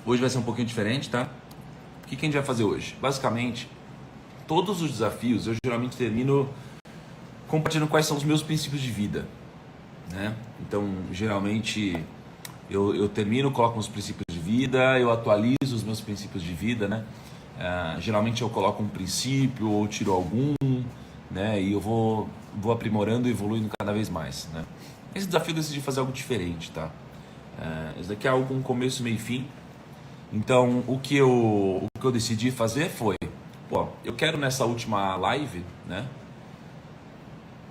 Hoje vai ser um pouquinho diferente, tá? O que a gente vai fazer hoje? Basicamente, todos os desafios eu geralmente termino compartilhando quais são os meus princípios de vida, né? Então, geralmente, eu termino, coloco os princípios de vida, eu atualizo os meus princípios de vida, né? Geralmente eu coloco um princípio ou tiro algum, né? E eu vou aprimorando e evoluindo cada vez mais, né? Esse desafio eu decidi fazer algo diferente, tá? Esse daqui é algo com começo, meio e fim. Então, o que eu decidi fazer foi, eu quero nessa última live, né?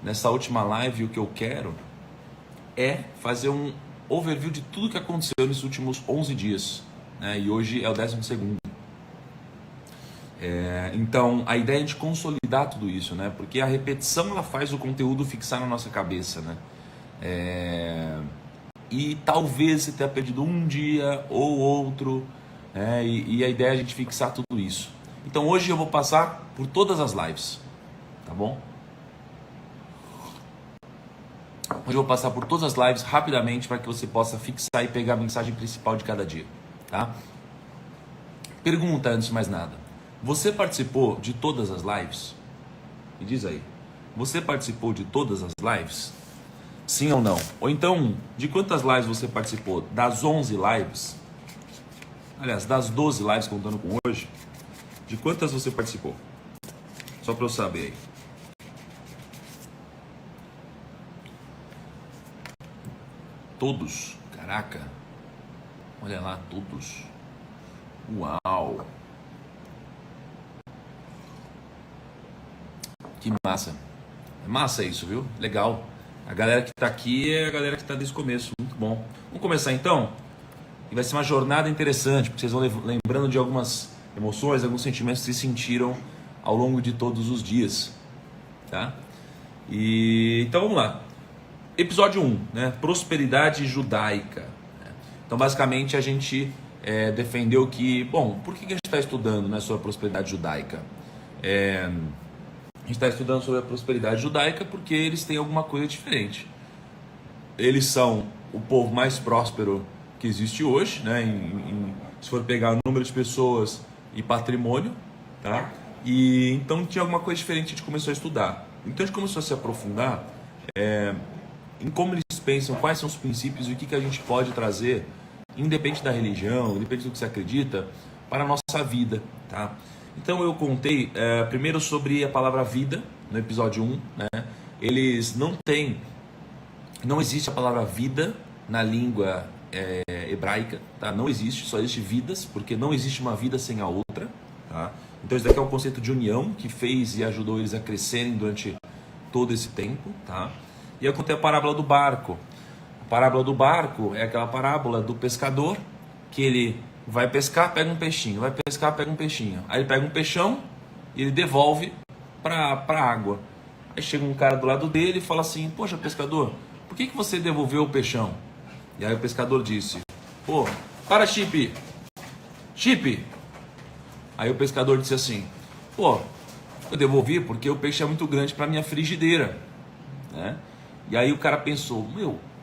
Nessa última live, o que eu quero é fazer um overview de tudo que aconteceu nesses últimos 11 dias, né? E hoje é o 12º. Então, a ideia é de consolidar tudo isso, né? Porque a repetição ela faz o conteúdo fixar na nossa cabeça, né? E talvez você tenha perdido um dia ou outro, né? E a ideia é a gente fixar tudo isso. Então, hoje eu vou passar por todas as lives, tá bom? Hoje eu vou passar por todas as lives rapidamente para que você possa fixar e pegar a mensagem principal de cada dia, tá? Pergunta antes de mais nada. Você participou de todas as lives? Me diz aí. Você participou de todas as lives? Sim ou não? Ou então, de quantas lives você participou? Das 11 lives? Aliás, das 12 lives contando com hoje, de quantas você participou? Só para eu saber aí. Todos? Caraca. Olha lá, todos. Uau. Que massa. É massa isso, viu? Legal. A galera que tá aqui é a galera que tá desde o começo. Muito bom. Vamos começar então? E vai ser uma jornada interessante, porque vocês vão lembrando de algumas emoções, alguns sentimentos que vocês sentiram ao longo de todos os dias. Tá? Então vamos lá. Episódio 1, né? Prosperidade judaica. Então basicamente a gente defendeu que... Bom, por que a gente está estudando, né, sobre a prosperidade judaica? A gente está estudando sobre a prosperidade judaica porque eles têm alguma coisa diferente. Eles são o povo mais próspero que existe hoje, né? Se for pegar o número de pessoas e patrimônio, tá? E então tinha alguma coisa diferente, a gente começou a estudar. Então a gente começou a se aprofundar em como eles pensam, quais são os princípios e o que a gente pode trazer, independente da religião, independente do que você acredita, para a nossa vida, tá? Então eu contei primeiro sobre a palavra vida, no episódio 1, né? Eles não existe a palavra vida na língua hebraica, tá? Não existe, só existe vidas, porque não existe uma vida sem a outra, tá? Então esse daqui é o conceito de união que fez e ajudou eles a crescerem durante todo esse tempo, tá? E eu contei a parábola do barco. A parábola do barco é aquela parábola do pescador que ele vai pescar, pega um peixinho, vai pescar, pega um peixinho. Aí ele pega um peixão e ele devolve para a água. Aí chega um cara do lado dele e fala assim: poxa, pescador, por que você devolveu o peixão? E aí o pescador disse: para, Chip. Aí o pescador disse assim: eu devolvi porque o peixe é muito grande para minha frigideira, né? E aí o cara pensou: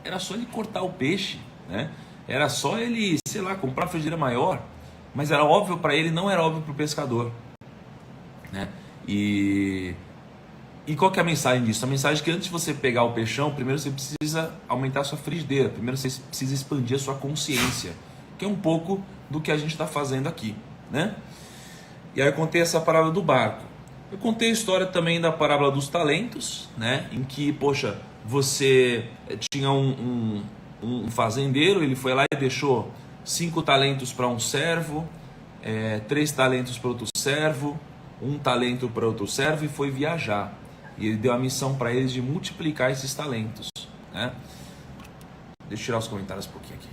era só ele cortar o peixe, né? Era só ele, sei lá, comprar uma frigideira maior. Mas era óbvio para ele, não era óbvio para o pescador, né? E qual que é a mensagem disso? A mensagem é que antes de você pegar o peixão, primeiro você precisa aumentar a sua frigideira. Primeiro você precisa expandir a sua consciência, que é um pouco do que a gente está fazendo aqui, né? E aí eu contei essa parábola do barco. Eu contei a história também da parábola dos talentos, né? Em que, você tinha um fazendeiro, ele foi lá e deixou 5 talentos para um servo, 3 talentos para outro servo, 1 talento para outro servo e foi viajar. E ele deu a missão para eles de multiplicar esses talentos, né? Deixa eu tirar os comentários um pouquinho aqui.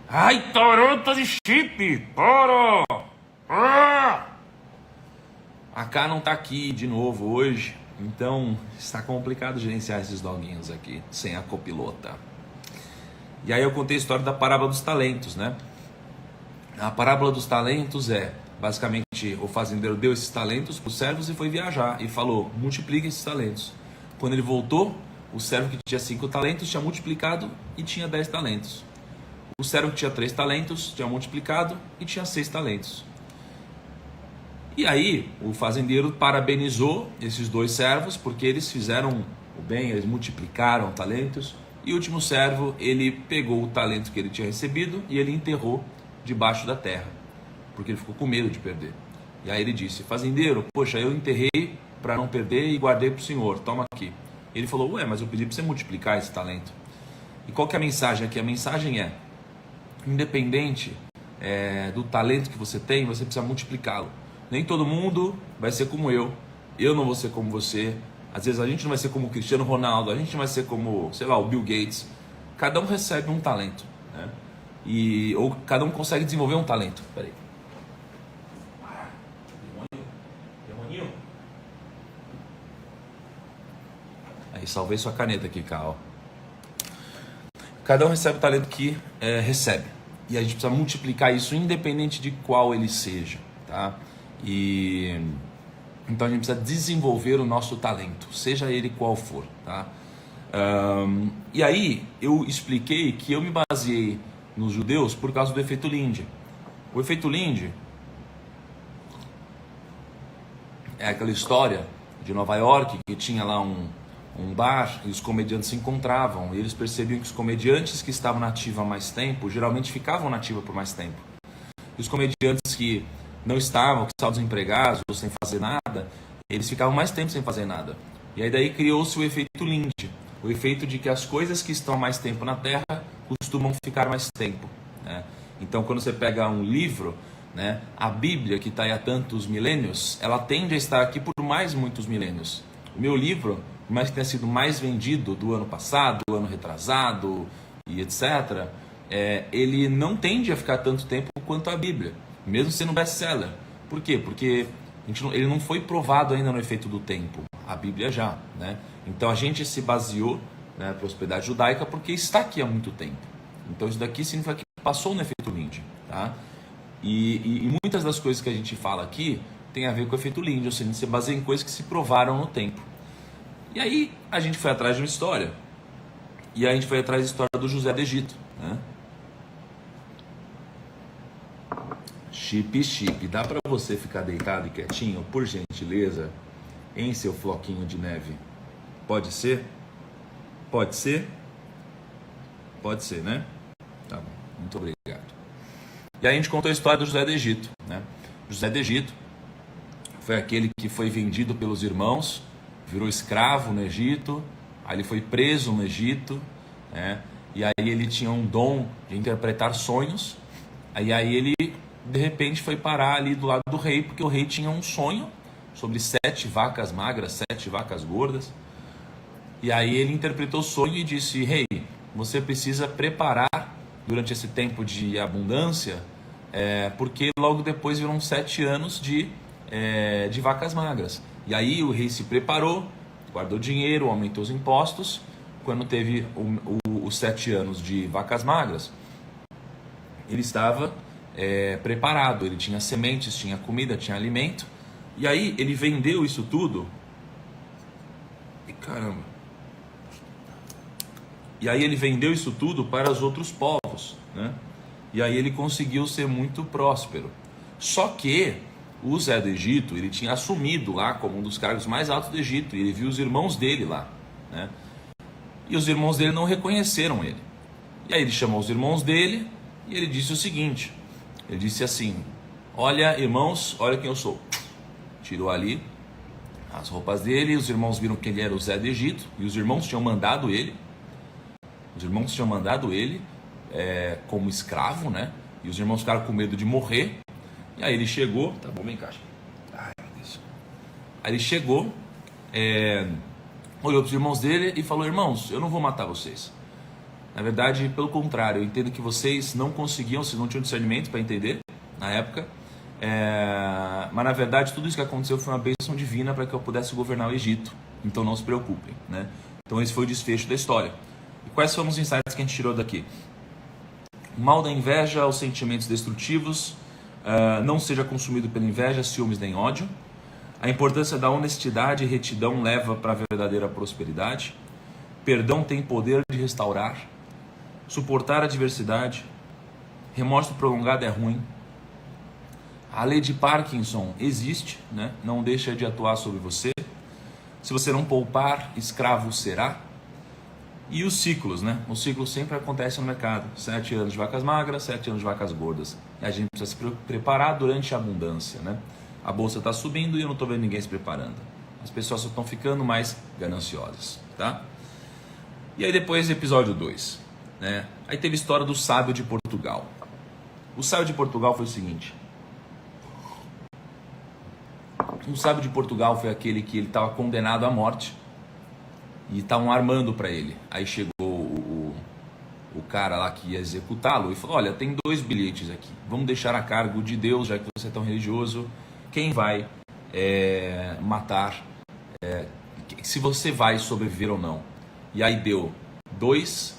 Ai, Toronto de Chip! Para! A K não tá aqui de novo hoje, então está complicado gerenciar esses doguinhos aqui sem a copilota. E aí eu contei a história da parábola dos talentos, né? A parábola dos talentos basicamente, o fazendeiro deu esses talentos para os servos e foi viajar e falou: multiplique esses talentos. Quando ele voltou, o servo que tinha 5 talentos tinha multiplicado e tinha 10 talentos. O servo que tinha 3 talentos tinha multiplicado e tinha 6 talentos. E aí o fazendeiro parabenizou esses 2 servos porque eles fizeram o bem, eles multiplicaram talentos. E o último servo, ele pegou o talento que ele tinha recebido e ele enterrou debaixo da terra, porque ele ficou com medo de perder. E aí ele disse: fazendeiro, poxa, eu enterrei para não perder e guardei para o senhor, toma aqui. Ele falou: ué, mas eu pedi para você multiplicar esse talento. E qual que é a mensagem aqui? A mensagem é: independente do talento que você tem, você precisa multiplicá-lo. Nem todo mundo vai ser como eu não vou ser como você. Às vezes a gente não vai ser como o Cristiano Ronaldo, a gente não vai ser como, sei lá, o Bill Gates. Cada um recebe um talento, né? Ou cada um consegue desenvolver um talento. Peraí. Demoninho. Aí, salvei sua caneta aqui, Cal. Cada um recebe o talento que recebe. E a gente precisa multiplicar isso independente de qual ele seja, tá? Então a gente precisa desenvolver o nosso talento, seja ele qual for, tá? E aí eu expliquei que eu me baseei nos judeus por causa do efeito Lindy. O efeito Lindy é aquela história de Nova York que tinha lá um bar e os comediantes se encontravam e eles percebiam que os comediantes que estavam na ativa há mais tempo geralmente ficavam na ativa por mais tempo. E os comediantes que não estavam, que estavam desempregados ou sem fazer nada, eles ficavam mais tempo sem fazer nada. E aí daí criou-se o efeito Lindy, o efeito de que as coisas que estão há mais tempo na Terra costumam ficar mais tempo, né? Então quando você pega um livro, né, a Bíblia, que está aí há tantos milênios, ela tende a estar aqui por mais muitos milênios. O meu livro, por mais que tenha sido mais vendido do ano passado, do ano retrasado e etc., ele não tende a ficar tanto tempo quanto a Bíblia, mesmo sendo um best-seller. Por quê? Porque ele não foi provado ainda no efeito do tempo. A Bíblia já, né? Então a gente se baseou na prosperidade judaica porque está aqui há muito tempo. Então isso daqui significa que passou no efeito Lindy, tá? E muitas das coisas que a gente fala aqui tem a ver com o efeito Lindy, ou seja, a gente se baseia em coisas que se provaram no tempo. E aí a gente foi atrás de uma história. E aí a gente foi atrás da história do José do Egito, né? Chip, dá para você ficar deitado e quietinho, por gentileza, em seu floquinho de neve? Pode ser? Pode ser? Pode ser, né? Tá bom, muito obrigado. E aí a gente contou a história do José do Egito, né? José do Egito foi aquele que foi vendido pelos irmãos, virou escravo no Egito, aí ele foi preso no Egito, né? E aí ele tinha um dom de interpretar sonhos, aí ele de repente foi parar ali do lado do rei, porque o rei tinha um sonho sobre 7 vacas magras, 7 vacas gordas. E aí ele interpretou o sonho e disse: rei, você precisa preparar durante esse tempo de abundância, porque logo depois virão 7 anos de vacas magras. E aí o rei se preparou, guardou dinheiro, aumentou os impostos. Quando teve os 7 anos de vacas magras, ele estava preparado, ele tinha sementes, tinha comida, tinha alimento. E aí ele vendeu isso tudo. E caramba! E aí ele vendeu isso tudo para os outros povos, né? E aí ele conseguiu ser muito próspero. Só que o Zé do Egito, ele tinha assumido lá como um dos cargos mais altos do Egito, e ele viu os irmãos dele lá, né? E os irmãos dele não reconheceram ele. E aí ele chamou os irmãos dele e ele disse o seguinte: ele disse assim: olha, irmãos, olha quem eu sou. Tirou ali as roupas dele, os irmãos viram que ele era o Zé do Egito, e os irmãos tinham mandado ele. Os irmãos tinham mandado ele como escravo, né? E os irmãos ficaram com medo de morrer. E aí ele chegou, tá bom, vem cá. Ai, meu Deus. Aí ele chegou, olhou para os irmãos dele e falou: irmãos, eu não vou matar vocês. Na verdade, pelo contrário, eu entendo que vocês não conseguiam, vocês não tinham discernimento para entender na época. Mas na verdade tudo isso que aconteceu foi uma bênção divina para que eu pudesse governar o Egito. Então não se preocupem, né? Então esse foi o desfecho da história. E quais foram os insights que a gente tirou daqui? O mal da inveja, os sentimentos destrutivos. Não seja consumido pela inveja, ciúmes nem ódio. A importância da honestidade e retidão leva para a verdadeira prosperidade. Perdão tem poder de restaurar. Suportar a adversidade. remorso prolongado é ruim. A lei de Parkinson existe, né? Não deixa de atuar sobre você. Se você não poupar, escravo será. E os ciclos, né? Os ciclos sempre acontecem no mercado. 7 anos de vacas magras, 7 anos de vacas gordas. E a gente precisa se preparar durante a abundância, né? A bolsa está subindo e eu não estou vendo ninguém se preparando. As pessoas só estão ficando mais gananciosas, tá? E aí depois, episódio 2, né? Aí teve a história do sábio de Portugal. O sábio de Portugal foi o seguinte. O sábio de Portugal foi aquele que ele estava condenado à morte e estavam armando para ele. Aí chegou o cara lá que ia executá-lo e falou: olha, tem 2 bilhetes aqui, vamos deixar a cargo de Deus, já que você é tão religioso, quem vai matar, se você vai sobreviver ou não. E aí deu 2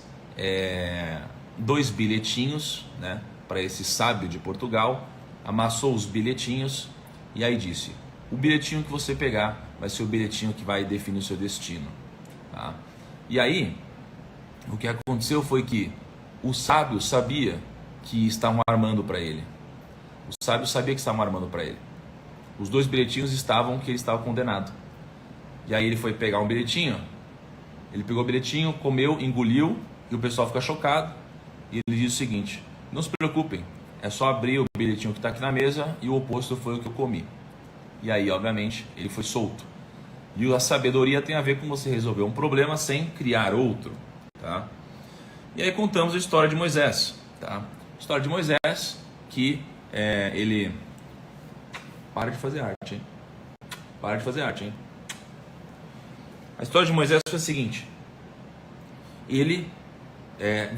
bilhetinhos, né, para esse sábio de Portugal, amassou os bilhetinhos e aí disse: o bilhetinho que você pegar vai ser o bilhetinho que vai definir o seu destino. Tá? E aí, o que aconteceu foi que o sábio sabia que estavam armando para ele. O sábio sabia que estavam armando para ele. Os 2 bilhetinhos estavam que ele estava condenado. E aí ele foi pegar um bilhetinho, ele pegou o bilhetinho, comeu, engoliu, e o pessoal fica chocado. E ele diz o seguinte: não se preocupem, é só abrir o bilhetinho que está aqui na mesa e o oposto foi o que eu comi. E aí, obviamente, ele foi solto. E a sabedoria tem a ver com você resolver um problema sem criar outro, tá? E aí contamos a história de Moisés, tá? A história de Moisés, que ele... Para de fazer arte, hein? Para de fazer arte, hein? A história de Moisés foi a seguinte. Ele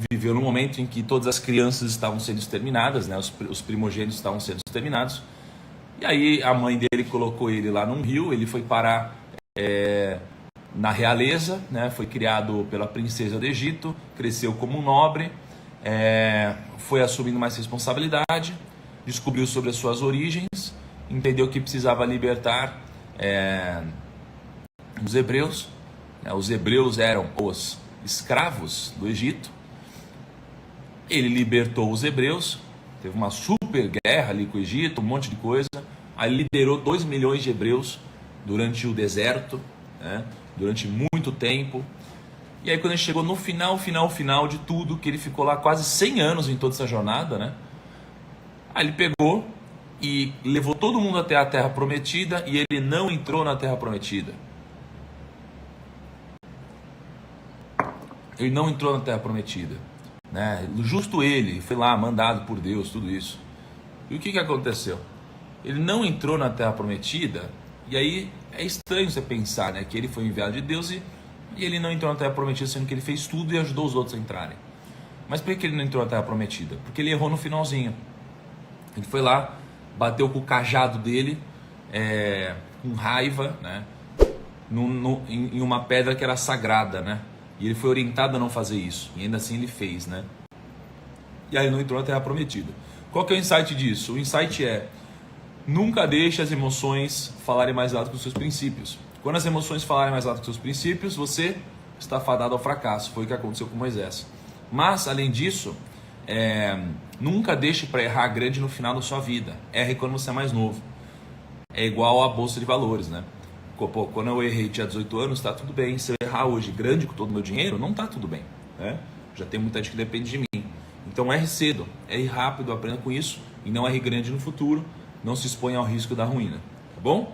viveu no momento em que todas as crianças estavam sendo exterminadas, né? Os primogênitos estavam sendo exterminados. E aí a mãe dele colocou ele lá num rio, ele foi parar na realeza, né? Foi criado pela princesa do Egito, cresceu como um nobre, foi assumindo mais responsabilidade, descobriu sobre as suas origens, entendeu que precisava libertar os hebreus. Os hebreus eram os escravos do Egito. Ele libertou os hebreus, teve uma super guerra ali com o Egito, um monte de coisa. Aí liderou 2 milhões de hebreus durante o deserto, né? Durante muito tempo. E aí quando ele chegou no final de tudo, que ele ficou lá quase 100 anos em toda essa jornada, né? Aí ele pegou e levou todo mundo até a Terra Prometida e ele não entrou na Terra Prometida. Ele não entrou na Terra Prometida, né? Justo ele, foi lá mandado por Deus, tudo isso. E o que aconteceu? Ele não entrou na Terra Prometida, e aí é estranho você pensar, né, que ele foi enviado de Deus e ele não entrou na Terra Prometida, sendo que ele fez tudo e ajudou os outros a entrarem. Mas por que ele não entrou na Terra Prometida? Porque ele errou no finalzinho. Ele foi lá, bateu com o cajado dele, com raiva, né, em uma pedra que era sagrada, né? E ele foi orientado a não fazer isso, e ainda assim ele fez, né? E aí ele não entrou na Terra Prometida. Qual que é o insight disso? O insight é: nunca deixe as emoções falarem mais alto que os seus princípios. Quando as emoções falarem mais alto que os seus princípios, você está fadado ao fracasso. Foi o que aconteceu com Moisés. Mas, além disso, nunca deixe para errar grande no final da sua vida. Erre quando você é mais novo. É igual à bolsa de valores, né? Pô, quando eu errei, tinha 18 anos, tá tudo bem. Se eu errar hoje grande com todo o meu dinheiro, não tá tudo bem, né? Já tem muita gente que depende de mim. Então erre cedo, erre rápido, aprenda com isso e não erre grande no futuro. Não se exponha ao risco da ruína, tá bom?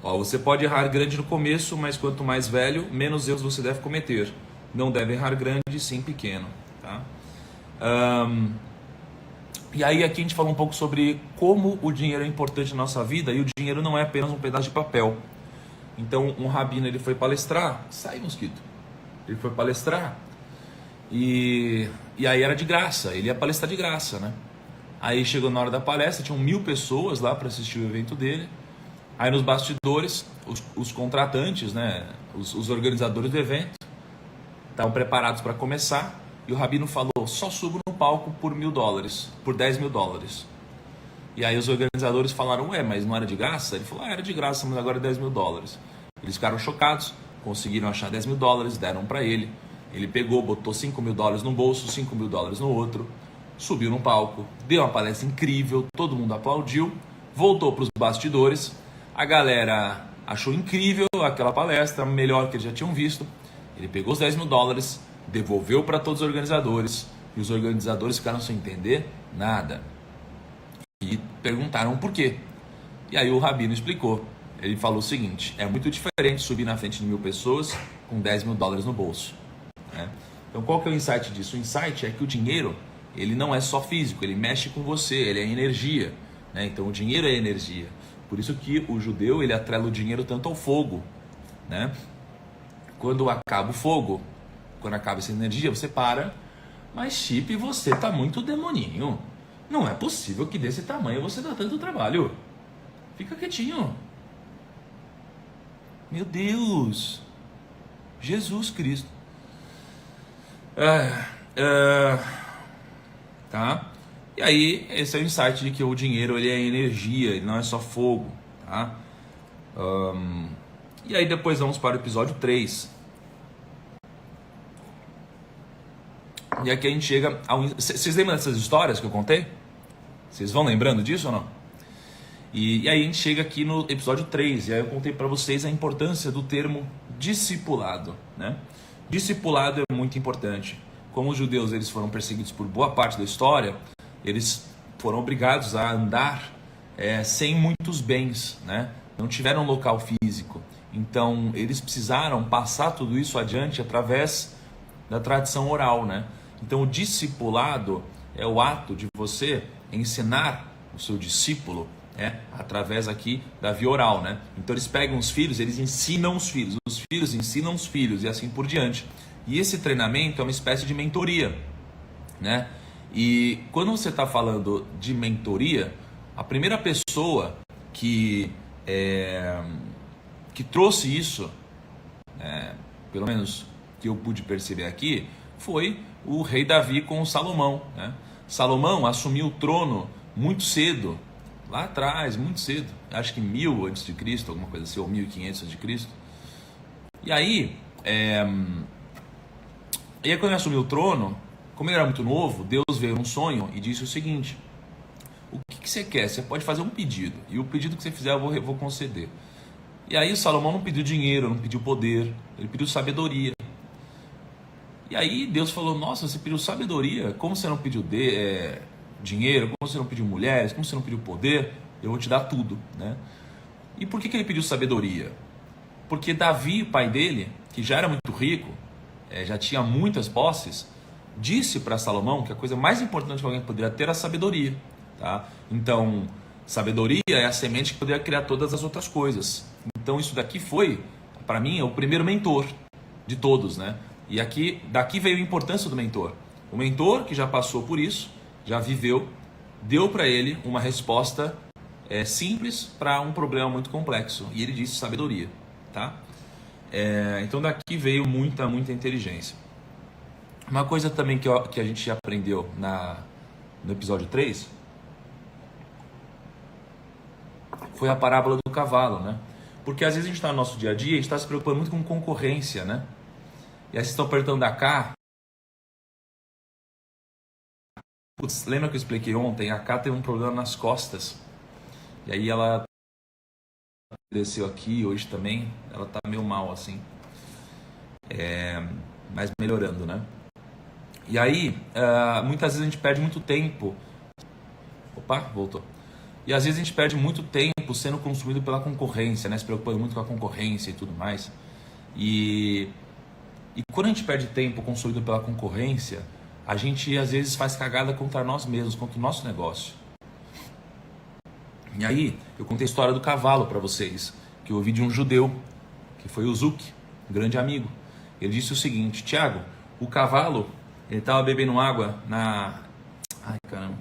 Você pode errar grande no começo, mas quanto mais velho, menos erros você deve cometer. Não deve errar grande, sim pequeno, tá? E aí aqui a gente fala um pouco sobre como o dinheiro é importante na nossa vida, e o dinheiro não é apenas um pedaço de papel. Então um rabino, ele foi palestrar, sai mosquito, ele foi palestrar e aí era de graça, ele ia palestrar de graça, né? Aí chegou na hora da palestra, tinham 1000 pessoas lá para assistir o evento dele. Aí nos bastidores, os contratantes, né, os organizadores do evento estavam preparados para começar. E o rabino falou: só subo no palco por $1.000, por $10.000. E aí os organizadores falaram: ué, mas não era de graça? Ele falou: era de graça, mas agora é $10.000. Eles ficaram chocados, conseguiram achar $10.000, deram para ele. Ele pegou, botou $5.000 num bolso, $5.000 no outro, subiu no palco, deu uma palestra incrível, todo mundo aplaudiu, voltou para os bastidores, a galera achou incrível aquela palestra, melhor que eles já tinham visto. Ele pegou os $10.000, devolveu para todos os organizadores, e os organizadores ficaram sem entender nada. E perguntaram por quê. E aí o rabino explicou. Ele falou o seguinte: é muito diferente subir na frente de 1.000 pessoas com $10.000 no bolso, né? Então qual que é o insight disso? O insight é que o dinheiro, ele não é só físico, ele mexe com você, ele é energia, né? Então o dinheiro é energia. Por isso que o judeu, ele atrela o dinheiro tanto ao fogo, né? Quando acaba o fogo, quando acaba essa energia, você para. Mas Chip, você tá muito demoninho. Não é possível que desse tamanho você dá tanto trabalho. Fica quietinho. Meu Deus. Jesus Cristo. Tá? E aí, esse é o insight de que o dinheiro, ele é energia, ele não é só fogo, tá? E aí depois vamos para o episódio 3. E aqui a gente chega ao... Vocês lembram dessas histórias que eu contei? Vocês vão lembrando disso ou não? E aí a gente chega aqui no episódio 3. E aí eu contei para vocês a importância do termo discipulado, né? Discipulado é muito importante. Como os judeus, eles foram perseguidos por boa parte da história, eles foram obrigados a andar sem muitos bens, né? Não tiveram local físico. Então eles precisaram passar tudo isso adiante através da tradição oral, né? Então o discipulado é o ato de você ensinar o seu discípulo, através aqui da via oral, né? Então eles pegam os filhos, eles ensinam os filhos ensinam os filhos e assim por diante. E esse treinamento é uma espécie de mentoria, né? E quando você está falando de mentoria, a primeira pessoa que trouxe isso, pelo menos que eu pude perceber aqui, foi o rei Davi com o Salomão, né? Salomão assumiu o trono muito cedo, lá atrás, muito cedo, acho que 1000 a.C., alguma coisa assim, ou 1500 a.C. E aí, quando ele assumiu o trono, como ele era muito novo, Deus veio num sonho e disse o seguinte: o que você quer? Você pode fazer um pedido, e o pedido que você fizer eu vou conceder. E aí Salomão não pediu dinheiro, não pediu poder, ele pediu sabedoria. E aí Deus falou: nossa, você pediu sabedoria, como você não pediu dinheiro, como você não pediu mulheres, como você não pediu poder, eu vou te dar tudo, né? E por que ele pediu sabedoria? Porque Davi, o pai dele, que já era muito rico, já tinha muitas posses, disse para Salomão que a coisa mais importante que alguém poderia ter era a sabedoria, tá? Então, sabedoria é a semente que poderia criar todas as outras coisas. Então isso daqui foi, para mim, o primeiro mentor de todos, né? E daqui veio a importância do mentor. O mentor que já passou por isso, já viveu, deu para ele uma resposta simples para um problema muito complexo. E ele disse sabedoria, tá? Então daqui veio muita inteligência. Uma coisa também que a gente aprendeu no episódio 3 foi a parábola do cavalo, né? Porque às vezes a gente está no nosso dia a dia, a gente está se preocupando muito com concorrência, né? E aí vocês estão apertando a K. Putz, lembra que eu expliquei ontem? A K teve um problema nas costas. E aí ela desceu aqui hoje também. Ela tá meio mal assim. Mas melhorando, né? E aí, muitas vezes a gente perde muito tempo. Opa, voltou. E às vezes a gente perde muito tempo sendo consumido pela concorrência, né? Se preocupando muito com a concorrência e tudo mais. E quando a gente perde tempo consumido pela concorrência, a gente às vezes faz cagada contra nós mesmos, contra o nosso negócio. E aí, eu contei a história do cavalo para vocês, que eu ouvi de um judeu, que foi o Zuc, um grande amigo. Ele disse o seguinte: Tiago, o cavalo, ele estava bebendo água ai caramba,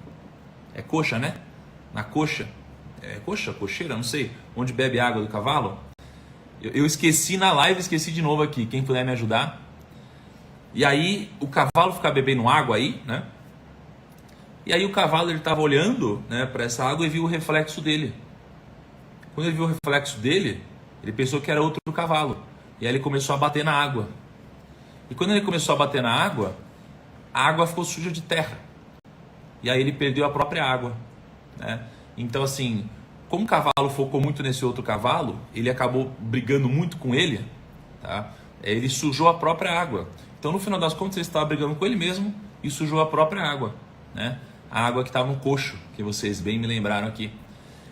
é coxa, né? Na coxa, cocheira, não sei, onde bebe água do cavalo. Eu esqueci na live, esqueci de novo aqui, quem puder me ajudar. E aí o cavalo fica bebendo água aí, né? E aí o cavalo, ele estava olhando, né, para essa água e viu o reflexo dele. Quando ele viu o reflexo dele, ele pensou que era outro cavalo. E aí ele começou a bater na água. E quando ele começou a bater na água, a água ficou suja de terra. E aí ele perdeu a própria água, né? Então assim, como o cavalo focou muito nesse outro cavalo, ele acabou brigando muito com ele, tá? Ele sujou a própria água. Então no final das contas ele estava brigando com ele mesmo e sujou a própria água, né? A água que estava no coxo, que vocês bem me lembraram aqui.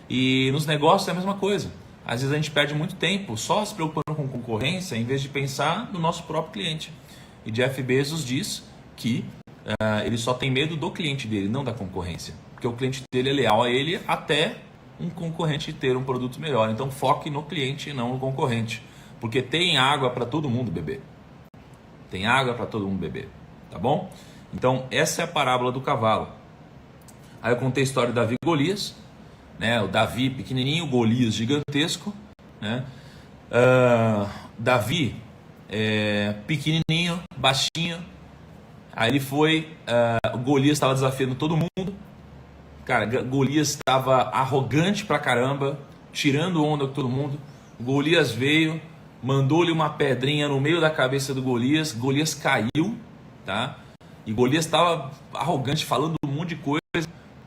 E nos negócios é a mesma coisa. Às vezes a gente perde muito tempo só se preocupando com concorrência, em vez de pensar no nosso próprio cliente. E Jeff Bezos diz que ele só tem medo do cliente dele, não da concorrência. Porque o cliente dele é leal a ele até um concorrente ter um produto melhor. Então foque no cliente e não no concorrente. Porque tem água para todo mundo beber. Tem água para todo mundo beber. Tá bom? Então essa é a parábola do cavalo. Aí eu contei a história do Davi e Golias, né? O Davi pequenininho, Golias gigantesco, né? Davi pequenininho, baixinho. Aí ele foi, o Golias estava desafiando todo mundo. Cara, Golias estava arrogante pra caramba, tirando onda com todo mundo. Golias veio, mandou-lhe uma pedrinha no meio da cabeça do Golias. Golias caiu, tá? E Golias estava arrogante, falando um monte de coisa.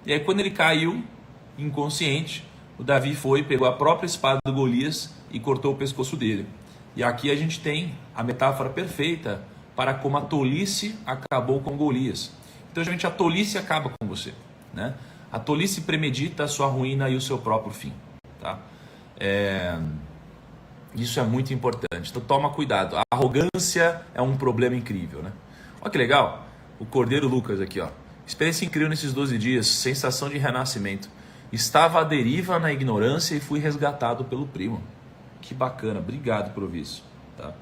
E aí quando ele caiu, inconsciente, o Davi foi, pegou a própria espada do Golias e cortou o pescoço dele. E aqui a gente tem a metáfora perfeita para como a tolice acabou com Golias. Então, gente, a tolice acaba com você, né? A tolice premedita a sua ruína e o seu próprio fim, tá? Isso é muito importante. Então, toma cuidado. A arrogância é um problema incrível, né? Olha que legal. O Cordeiro Lucas aqui, ó. Experiência incrível nesses 12 dias. Sensação de renascimento. Estava à deriva na ignorância e fui resgatado pelo primo. Que bacana. Obrigado por ouvir isso, tá?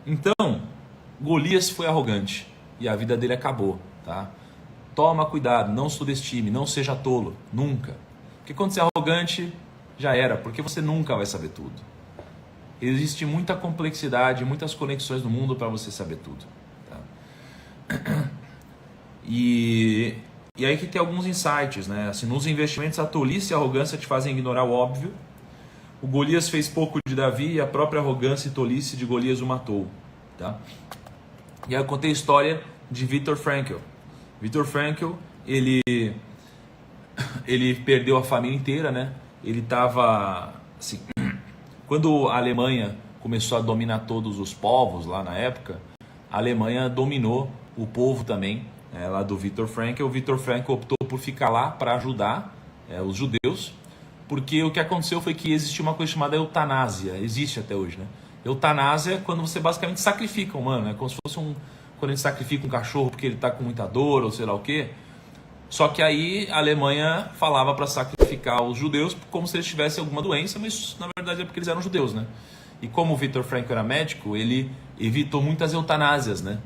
Então, Golias foi arrogante e a vida dele acabou, tá? Toma cuidado, não subestime, não seja tolo, nunca. Porque quando você é arrogante, já era, porque você nunca vai saber tudo. Existe muita complexidade, muitas conexões no mundo para você saber tudo, tá? E aí que tem alguns insights, né? Assim, nos investimentos, a tolice e a arrogância te fazem ignorar o óbvio. O Golias fez pouco de Davi e a própria arrogância e tolice de Golias o matou, tá? E aí eu contei a história de Viktor Frankl. Viktor Frankl, ele perdeu a família inteira, né? Ele estava assim, quando a Alemanha começou a dominar todos os povos lá na época, a Alemanha dominou o povo também, lá do Viktor Frankl. O Viktor Frankl optou por ficar lá para ajudar os judeus. Porque o que aconteceu foi que existia uma coisa chamada eutanásia, existe até hoje, né? Eutanásia é quando você basicamente sacrifica um humano, né? Como se fosse quando a gente sacrifica um cachorro porque ele está com muita dor ou sei lá o quê. Só que aí a Alemanha falava para sacrificar os judeus como se eles tivessem alguma doença, mas na verdade é porque eles eram judeus, né? E como o Viktor Frankl era médico, ele evitou muitas eutanásias, né?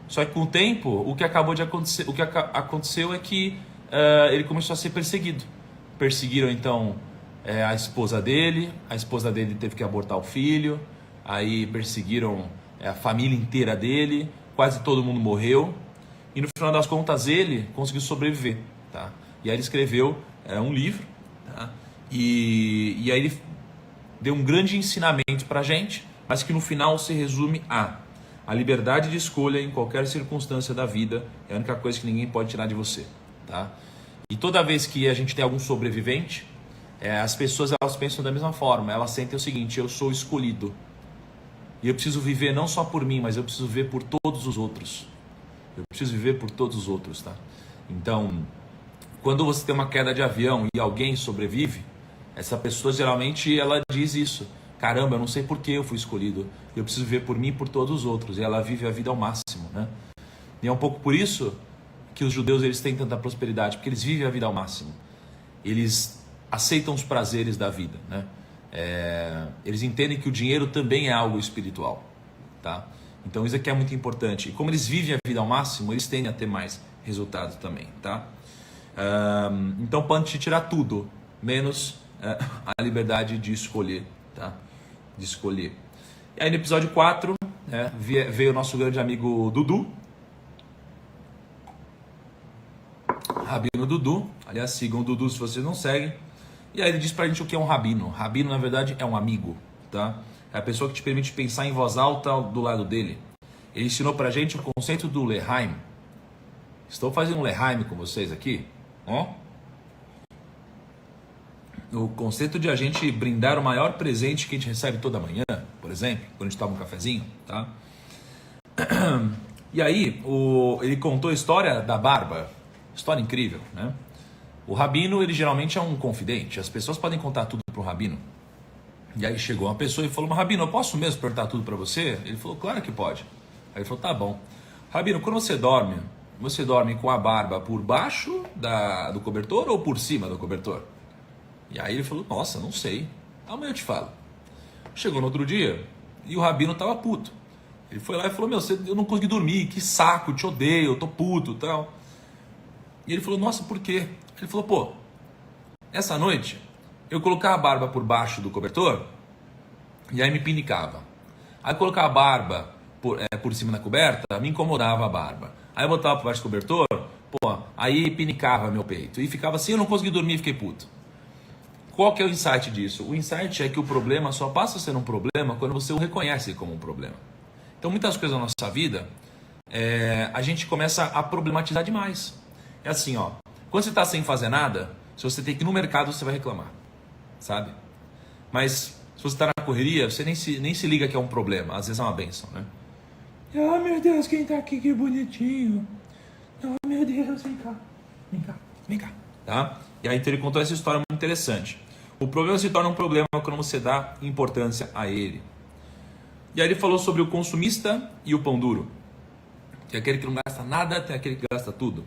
Só que com o tempo, o que aconteceu é que ele começou a ser perseguido. Perseguiram então a esposa dele teve que abortar o filho, aí perseguiram a família inteira dele, quase todo mundo morreu, e no final das contas ele conseguiu sobreviver, tá? E aí ele escreveu um livro, tá? E aí ele deu um grande ensinamento pra gente, mas que no final se resume a liberdade de escolha em qualquer circunstância da vida é a única coisa que ninguém pode tirar de você, tá? E toda vez que a gente tem algum sobrevivente, as pessoas elas pensam da mesma forma. Elas sentem o seguinte: eu sou escolhido. E eu preciso viver não só por mim, mas eu preciso viver por todos os outros. Eu preciso viver por todos os outros, tá? Então, quando você tem uma queda de avião e alguém sobrevive, essa pessoa geralmente ela diz isso: caramba, eu não sei por que eu fui escolhido. Eu preciso viver por mim e por todos os outros. E ela vive a vida ao máximo, né? E é um pouco por isso que os judeus eles têm tanta prosperidade, porque eles vivem a vida ao máximo. Eles aceitam os prazeres da vida, né? Eles entendem que o dinheiro também é algo espiritual, tá? Então isso aqui é muito importante. E como eles vivem a vida ao máximo, eles tendem a ter mais resultados também, tá? Então pode te tirar tudo, menos a liberdade de escolher, tá? De escolher. E aí no episódio 4, veio o nosso grande amigo Dudu, Rabino Dudu. Aliás, sigam o Dudu se vocês não seguem. E aí ele diz pra gente o que é um rabino. Rabino, na verdade, é um amigo, tá? é a pessoa que te permite pensar em voz alta do lado dele. Ele ensinou pra gente o conceito do L'Haim. Estou fazendo um L'Haim com vocês aqui, ó. O conceito de a gente brindar o maior presente que a gente recebe toda manhã, por exemplo, quando a gente toma um cafezinho, tá? E aí, ele contou a história da barba. História incrível, né? O rabino, ele geralmente é um confidente. As pessoas podem contar tudo pro rabino. E aí chegou uma pessoa e falou: mas rabino, eu posso mesmo perguntar tudo para você? Ele falou: claro que pode. Aí ele falou: tá bom. Rabino, quando você dorme com a barba por baixo do cobertor ou por cima do cobertor? E aí ele falou: nossa, não sei. Amanhã eu te falo. Chegou no outro dia e o rabino tava puto. Ele foi lá e falou: meu, eu não consegui dormir, que saco, te odeio, eu tô puto e tal. E ele falou: nossa, por quê? Ele falou: pô, essa noite eu colocava a barba por baixo do cobertor e aí me pinicava. Aí colocar a barba por cima da coberta, me incomodava a barba. Aí eu botava por baixo do cobertor, pô, aí pinicava meu peito. E ficava assim, eu não consegui dormir e fiquei puto. Qual que é o insight disso? O insight é que o problema só passa a ser um problema quando você o reconhece como um problema. Então muitas coisas na nossa vida, a gente começa a problematizar demais. É assim, ó, quando você está sem fazer nada, se você tem que ir no mercado, você vai reclamar, sabe? Mas se você está na correria, você nem se liga que é um problema, às vezes é uma bênção, né? Ah, meu Deus, quem tá aqui, que bonitinho. Ah, meu Deus, vem cá, vem cá, vem cá, tá? E aí então ele contou essa história muito interessante. O problema se torna um problema quando você dá importância a ele. E aí ele falou sobre o consumista e o pão duro. Tem aquele que não gasta nada, tem aquele que gasta tudo.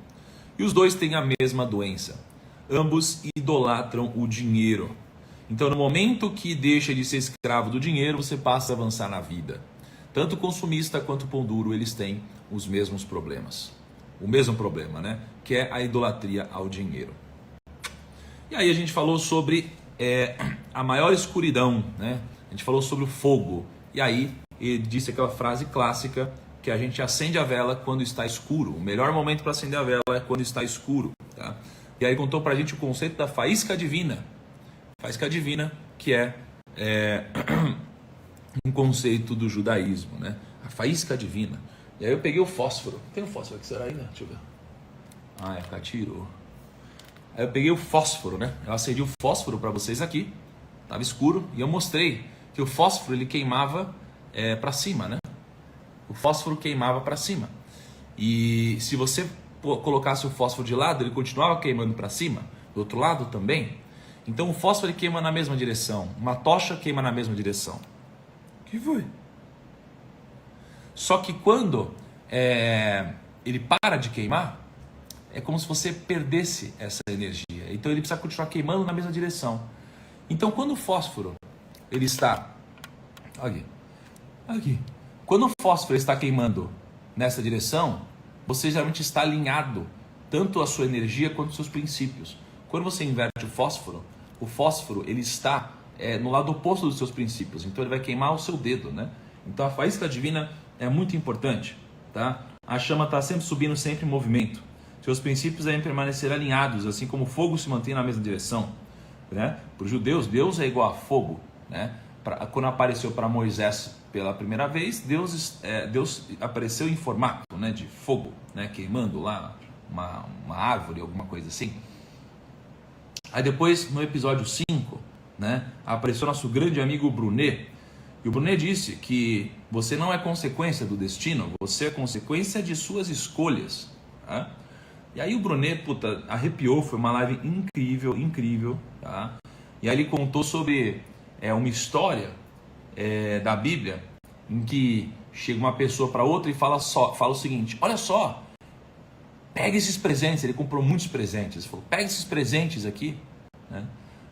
E os dois têm a mesma doença. Ambos idolatram o dinheiro. Então no momento que deixa de ser escravo do dinheiro, você passa a avançar na vida. Tanto o consumista quanto o pão duro, eles têm os mesmos problemas. O mesmo problema, né? Que é a idolatria ao dinheiro. E aí a gente falou sobre a maior escuridão, né? A gente falou sobre o fogo. E aí ele disse aquela frase clássica que a gente acende a vela quando está escuro. O melhor momento para acender a vela é quando está escuro, tá? E aí contou pra gente o conceito da faísca divina. Faísca divina, que é um conceito do judaísmo, né? A faísca divina. E aí eu peguei o fósforo. Tem um fósforo aqui, será ainda? Deixa eu ver. Ah, é catiro. Aí eu peguei o fósforo, né? Eu acendi o fósforo para vocês aqui. Tava escuro e eu mostrei que o fósforo ele queimava para cima, né? O fósforo queimava para cima. E se você colocasse o fósforo de lado, ele continuava queimando para cima. Do outro lado também. Então o fósforo ele queima na mesma direção. Uma tocha queima na mesma direção. O que foi? Só que quando ele para de queimar, é como se você perdesse essa energia. Então ele precisa continuar queimando na mesma direção. Então quando o fósforo ele está aqui. Quando o fósforo está queimando nessa direção, você geralmente está alinhado tanto a sua energia quanto os seus princípios. Quando você inverte o fósforo ele está no lado oposto dos seus princípios. Então ele vai queimar o seu dedo, né? Então a faísca divina é muito importante, tá? A chama está sempre subindo, sempre em movimento. Seus princípios devem permanecer alinhados, assim como o fogo se mantém na mesma direção, né? Para os judeus, Deus é igual a fogo, né? Quando apareceu para Moisés pela primeira vez, Deus apareceu em formato, né, de fogo, né, queimando lá uma árvore, alguma coisa assim. Aí depois, no episódio 5, né, apareceu nosso grande amigo Brunet. E o Brunet disse que você não é consequência do destino, você é consequência de suas escolhas. Tá? E aí o Brunet, arrepiou, foi uma live incrível. Tá? E aí ele contou sobre uma história da Bíblia em que chega uma pessoa para outra e fala o seguinte: olha só, pega esses presentes. Ele comprou muitos presentes. Ele falou: pega esses presentes aqui, né?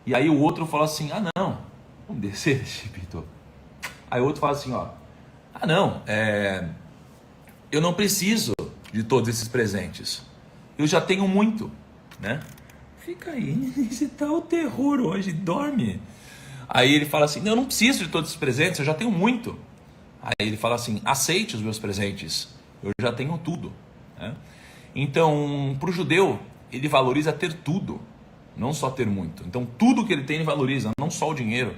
E aí o outro fala assim: ah não, vamos descer, Chipito. Aí o outro fala assim, eu não preciso de todos esses presentes, eu já tenho muito, né? Fica aí, você tá o terror hoje, dorme. Aí ele fala assim: não, eu não preciso de todos esses presentes, eu já tenho muito. Aí ele fala assim: aceite os meus presentes, eu já tenho tudo, né? Então, para o judeu, ele valoriza ter tudo, não só ter muito. Então, tudo que ele tem, ele valoriza, não só o dinheiro.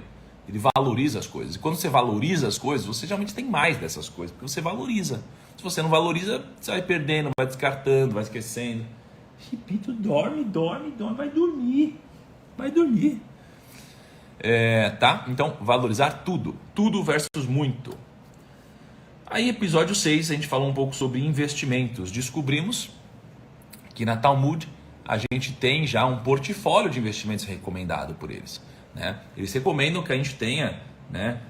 Ele valoriza as coisas. E quando você valoriza as coisas, você geralmente tem mais dessas coisas, porque você valoriza. Se você não valoriza, você vai perdendo, vai descartando, vai esquecendo. Repito, dorme, vai dormir. Tá? Então, valorizar tudo. Tudo versus muito. Aí, episódio 6, a gente falou um pouco sobre investimentos. Descobrimos que na Talmud a gente tem já um portfólio de investimentos recomendado por eles. Né? Eles recomendam que a gente tenha, né,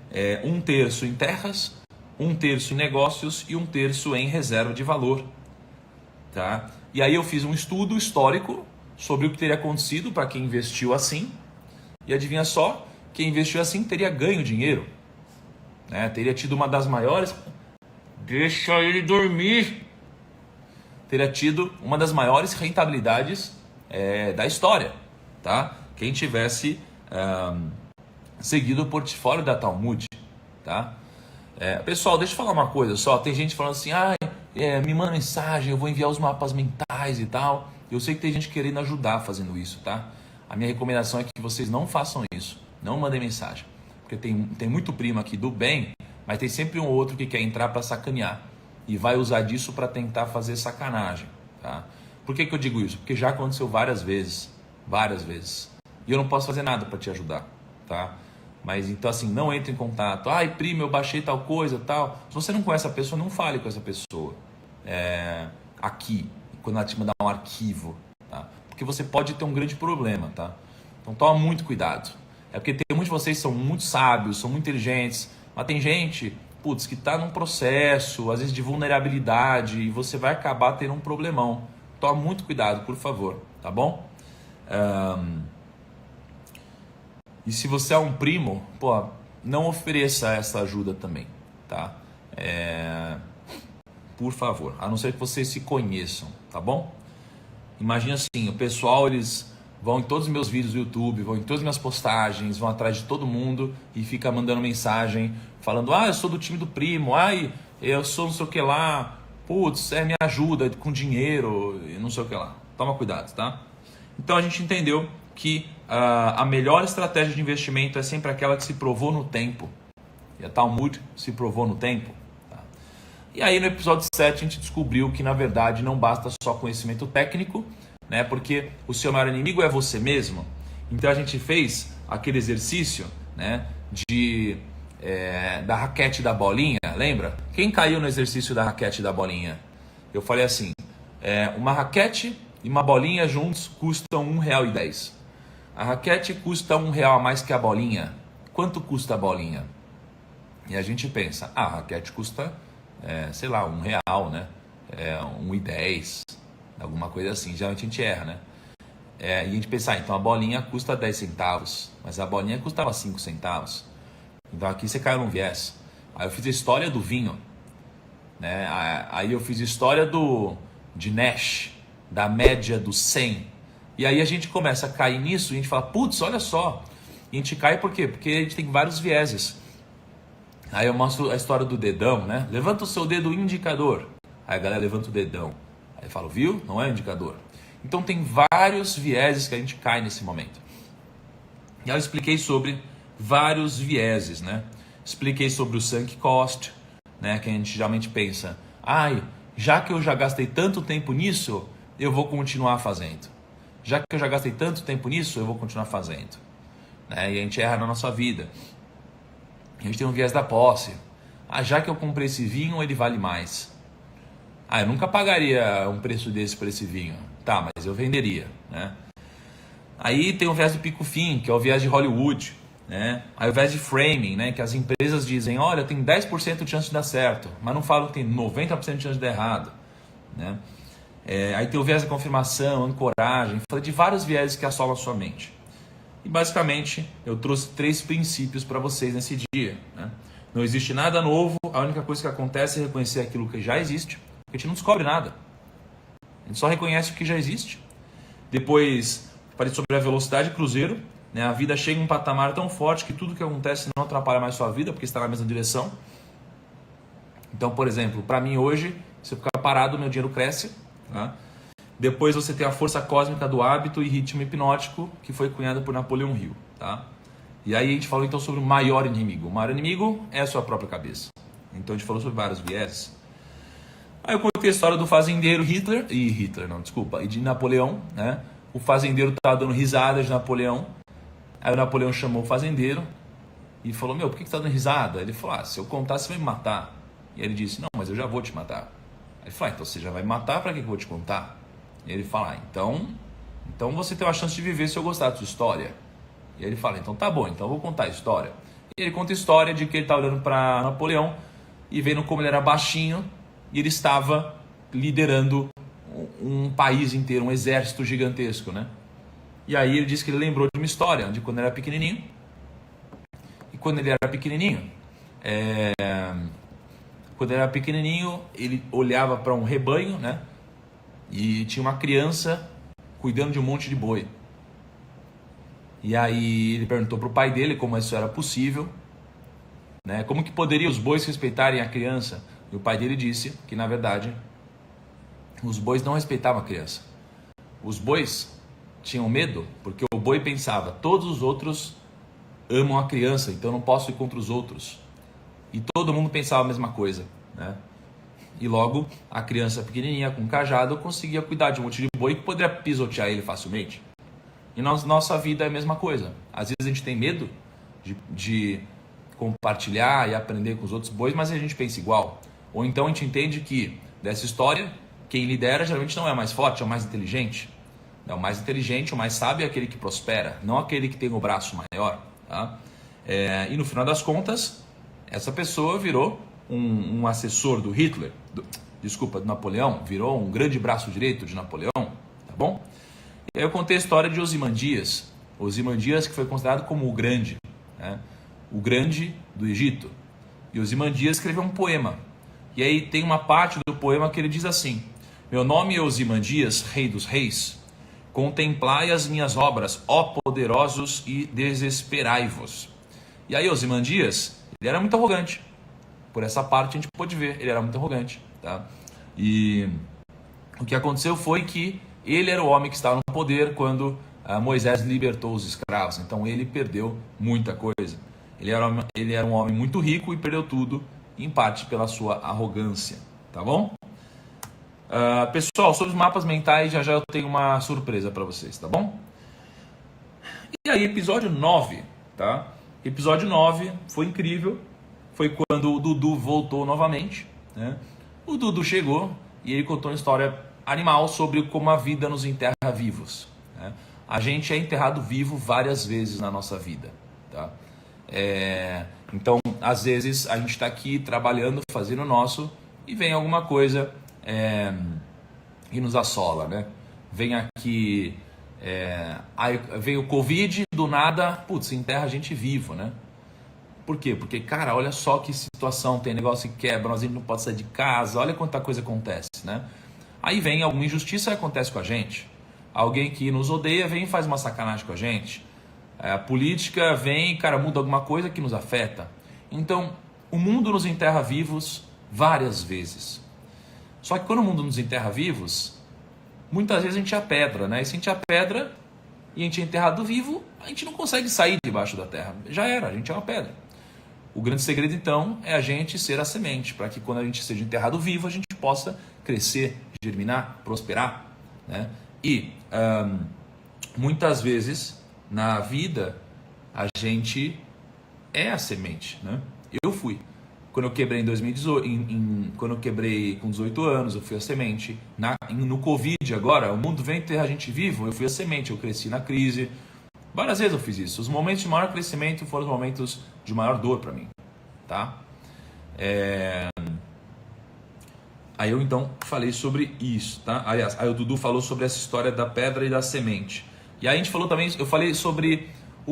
1/3 em terras, 1/3 em negócios e 1/3 em reserva de valor. Tá? E aí eu fiz um estudo histórico sobre o que teria acontecido para quem investiu assim. E adivinha só, quem investiu assim teria ganho dinheiro. Né? Teria tido uma das maiores... Deixa ele dormir! Teria tido uma das maiores rentabilidades da história. Tá? Quem tivesse seguido o portfólio da Talmud. Tá? Pessoal, deixa eu falar uma coisa só. Tem gente falando assim, me manda mensagem, eu vou enviar os mapas mentais e tal. Eu sei que tem gente querendo ajudar fazendo isso, tá? A minha recomendação é que vocês não façam isso. Não mandem mensagem. Porque tem muito primo aqui do bem, mas tem sempre um outro que quer entrar para sacanear. E vai usar disso para tentar fazer sacanagem, tá? Por que eu digo isso? Porque já aconteceu várias vezes. Várias vezes. E eu não posso fazer nada para te ajudar, tá? Mas então assim, não entre em contato. Primo, eu baixei tal coisa, tal. Se você não conhece a pessoa, não fale com essa pessoa. Aqui, quando ela te mandar um arquivo, tá? Porque você pode ter um grande problema, tá? Então toma muito cuidado. Porque tem muitos de vocês que são muito sábios, são muito inteligentes, mas tem gente, que está num processo, às vezes de vulnerabilidade, e você vai acabar tendo um problemão. Toma muito cuidado, por favor, tá bom? E se você é um primo, não ofereça essa ajuda também, tá? Por favor, a não ser que vocês se conheçam, tá bom? Imagina assim, o pessoal, eles vão em todos os meus vídeos do YouTube, vão em todas as minhas postagens, vão atrás de todo mundo e fica mandando mensagem, falando, eu sou do time do primo, eu sou não sei o que lá, me ajuda com dinheiro, e não sei o que lá. Toma cuidado, tá? Então a gente entendeu que a melhor estratégia de investimento é sempre aquela que se provou no tempo. E a Talmud se provou no tempo. Tá? E aí no episódio 7 a gente descobriu que na verdade não basta só conhecimento técnico, né? Porque o seu maior inimigo é você mesmo. Então a gente fez aquele exercício, né, da raquete da bolinha, lembra? Quem caiu no exercício da raquete da bolinha? Eu falei assim, uma raquete e uma bolinha juntos custam R$1,10. A raquete custa R$1 a mais que a bolinha. Quanto custa a bolinha? E a gente pensa, a raquete custa, R$1, né? R$1,10, alguma coisa assim. Geralmente a gente erra, né? E a gente pensa, então a bolinha custa 10 centavos, mas a bolinha custava 5 centavos. Então aqui você caiu num viés. Aí eu fiz a história do vinho, né? Aí eu fiz a história de Nash, da média do 100. E aí a gente começa a cair nisso e a gente fala, olha só. E a gente cai por quê? Porque a gente tem vários vieses. Aí eu mostro a história do dedão, né? Levanta o seu dedo indicador. Aí a galera levanta o dedão. Aí eu falo, viu? Não é indicador. Então tem vários vieses que a gente cai nesse momento. E aí eu expliquei sobre vários vieses, né? Expliquei sobre o sunk cost, né? Que a gente geralmente pensa, já que eu já gastei tanto tempo nisso, eu vou continuar fazendo. Já que eu já gastei tanto tempo nisso, eu vou continuar fazendo. Né? E a gente erra na nossa vida. A gente tem um viés da posse. Já que eu comprei esse vinho, ele vale mais. Eu nunca pagaria um preço desse por esse vinho. Tá, mas eu venderia, né? Aí tem o viés do pico-fim, que é o viés de Hollywood, né? Aí o viés de framing, né? Que as empresas dizem, olha, tem 10% de chance de dar certo, mas não falam que tem 90% de chance de dar errado, né? Aí tem o viés da confirmação, ancoragem, falei de vários vieses que assolam a sua mente. E basicamente eu trouxe 3 princípios para vocês nesse dia, né? Não existe nada novo, a única coisa que acontece é reconhecer aquilo que já existe, porque a gente não descobre nada. A gente só reconhece o que já existe. Depois, falei sobre a velocidade cruzeiro, né? A vida chega em um patamar tão forte que tudo que acontece não atrapalha mais sua vida, porque está na mesma direção. Então, por exemplo, para mim hoje, se eu ficar parado, meu dinheiro cresce. Tá? Depois você tem a força cósmica do hábito e ritmo hipnótico, que foi cunhado por Napoleão Hill. Tá? E aí a gente falou então sobre o maior inimigo. O maior inimigo é a sua própria cabeça. Então a gente falou sobre vários vieses. Aí eu contei a história do fazendeiro e de Napoleão, né? O fazendeiro estava dando risada de Napoleão. Aí o Napoleão chamou o fazendeiro e falou, meu, por que você está dando risada? Ele falou, se eu contar você vai me matar. E ele disse, não, mas eu já vou te matar. Aí ele falou, então você já vai me matar, para que eu vou te contar? E ele fala, então você tem uma chance de viver se eu gostar da sua história. E ele fala, então tá bom, então eu vou contar a história. E ele conta a história de que ele estava olhando para Napoleão e vendo como ele era baixinho e ele estava liderando um país inteiro, um exército gigantesco, né? E aí ele disse que ele lembrou de uma história de quando ele era pequenininho. E quando ele era pequenininho, ele olhava para um rebanho, né? E tinha uma criança cuidando de um monte de boi. E aí ele perguntou para o pai dele como isso era possível, né? Como que poderiam os bois respeitarem a criança? E o pai dele disse que, na verdade, os bois não respeitavam a criança. Os bois tinham medo porque o boi pensava, todos os outros amam a criança, então eu não posso ir contra os outros. E todo mundo pensava a mesma coisa, né? E logo a criança pequenininha com um cajado conseguia cuidar de um monte de boi que poderia pisotear ele facilmente. E na nossa vida é a mesma coisa. Às vezes a gente tem medo de compartilhar e aprender com os outros bois, mas a gente pensa igual. Ou então a gente entende que dessa história, quem lidera geralmente não é o mais forte, é o mais inteligente. É o mais inteligente, o mais sábio é aquele que prospera, não aquele que tem o braço maior. Tá? E no final das contas, essa pessoa virou um assessor do Hitler, do Napoleão, virou um grande braço direito de Napoleão, tá bom? E aí eu contei a história de Osimandias, que foi considerado como o grande, né? O grande do Egito. E Osimandias escreveu um poema. E aí tem uma parte do poema que ele diz assim: meu nome é Osimandias, rei dos reis, contemplai as minhas obras, ó poderosos, e desesperai-vos. E aí Osimandias, ele era muito arrogante. Por essa parte a gente pôde ver, ele era muito arrogante, tá? E o que aconteceu foi que ele era o homem que estava no poder quando Moisés libertou os escravos. Então ele perdeu muita coisa. Ele era um homem muito rico e perdeu tudo, em parte pela sua arrogância, tá bom? Pessoal, sobre os mapas mentais, já eu tenho uma surpresa para vocês, tá bom? E aí, episódio 9, tá? Episódio 9 foi incrível. Foi quando o Dudu voltou novamente, né? O Dudu chegou e ele contou uma história animal sobre como a vida nos enterra vivos, né? A gente é enterrado vivo várias vezes na nossa vida, tá? Então, às vezes, a gente está aqui trabalhando, fazendo o nosso, e vem alguma coisa e nos assola, né? Vem aqui, aí vem o Covid, do nada, putz, enterra a gente vivo, né? Por quê? Porque, cara, olha só que situação, tem negócio que quebra, a gente não pode sair de casa, olha quanta coisa acontece, né? Aí vem alguma injustiça e acontece com a gente. Alguém que nos odeia vem e faz uma sacanagem com a gente. A política vem, cara, muda alguma coisa que nos afeta. Então, o mundo nos enterra vivos várias vezes. Só que quando o mundo nos enterra vivos, muitas vezes a gente é a pedra, né? E se a gente é a pedra e a gente é enterrado vivo, a gente não consegue sair debaixo da terra. Já era, a gente é uma pedra. O grande segredo, então, é a gente ser a semente, para que quando a gente seja enterrado vivo, a gente possa crescer, germinar, prosperar, né? E muitas vezes na vida a gente é a semente, né? Eu fui. Quando eu quebrei em 2018, quando eu quebrei com 18 anos, eu fui a semente. No Covid agora, o mundo vem ter a gente vivo, eu fui a semente, eu cresci na crise. Várias vezes eu fiz isso. Os momentos de maior crescimento foram os momentos de maior dor para mim, tá? Aí eu então falei sobre isso, tá? Aliás, aí o Dudu falou sobre essa história da pedra e da semente. E aí a gente falou também, eu falei sobre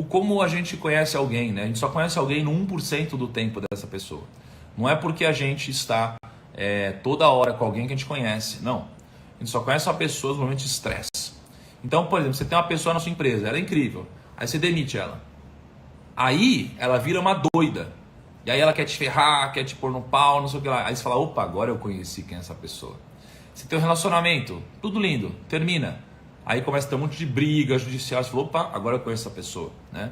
como a gente conhece alguém, né? A gente só conhece alguém no 1% do tempo dessa pessoa. Não é porque a gente está toda hora com alguém que a gente conhece, não. A gente só conhece uma pessoa nos momentos de estresse. Então, por exemplo, você tem uma pessoa na sua empresa, ela é incrível, aí você demite ela. Aí ela vira uma doida. E aí ela quer te ferrar, quer te pôr no pau, não sei o que lá. Aí você fala, opa, agora eu conheci quem é essa pessoa. Você tem um relacionamento, tudo lindo, termina. Aí começa a ter um monte de briga judicial, você fala, opa, agora eu conheço essa pessoa, né?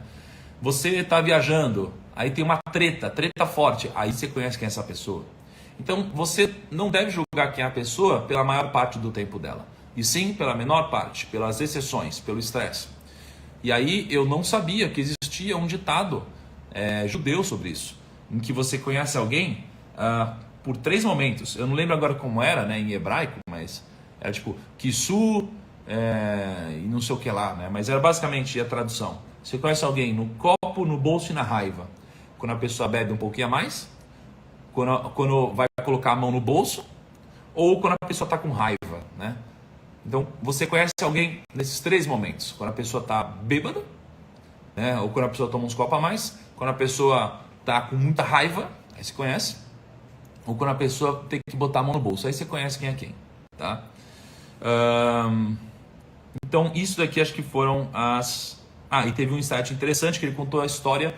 Você está viajando, aí tem uma treta forte, aí você conhece quem é essa pessoa. Então você não deve julgar quem é a pessoa pela maior parte do tempo dela, e sim pela menor parte, pelas exceções, pelo estresse. E aí eu não sabia que existia um ditado judeu sobre isso, em que você conhece alguém por 3 momentos. Eu não lembro agora como era, né, em hebraico, mas era tipo kisu e não sei o que lá, né? Mas era basicamente a tradução. Você conhece alguém no copo, no bolso e na raiva. Quando a pessoa bebe um pouquinho a mais, quando vai colocar a mão no bolso, ou quando a pessoa está com raiva, né? Então você conhece alguém nesses 3 momentos. Quando a pessoa está bêbada, né? Ou quando a pessoa toma uns copos a mais, quando a pessoa está com muita raiva, aí você conhece, ou quando a pessoa tem que botar a mão no bolso, aí você conhece quem é quem, tá? Então isso daqui acho que foram as... e teve um insight interessante que ele contou a história